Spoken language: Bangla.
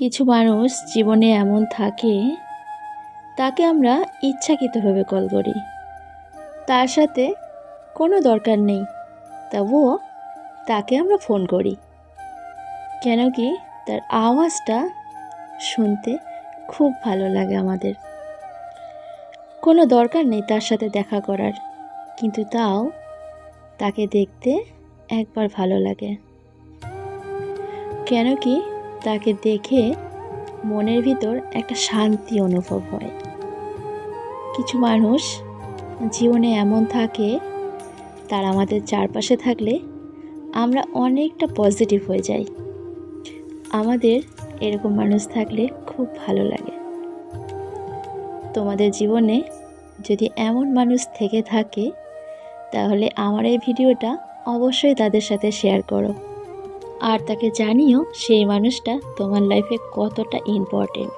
কিছু মানুষ জীবনে এমন থাকে, তাকে আমরা ইচ্ছাকৃতভাবে কল করি। তার সাথে কোনো দরকার নেই, তবুও তাকে আমরা ফোন করি। কেন কি তার আওয়াজটা শুনতে খুব ভালো লাগে আমাদের। কোনো দরকার নেই তার সাথে দেখা করার, কিন্তু তাও তাকে দেখতে একবার ভালো লাগে। কেন কি তাকে দেখে মনের ভিতর একটা শান্তি অনুভব হয়। কিছু মানুষ জীবনে এমন থাকে, তারা আমাদের চারপাশে থাকলে আমরা অনেকটা পজিটিভ হয়ে যাই। আমাদের এরকম মানুষ থাকলে খুব ভালো লাগে। তোমাদের জীবনে যদি এমন মানুষ থেকে থাকে, তাহলে আমার এই ভিডিওটা অবশ্যই তাদের সাথে শেয়ার করো, আর তাকে জানিও সেই মানুষটা তোমার লাইফে কতটা ইম্পর্টেন্ট।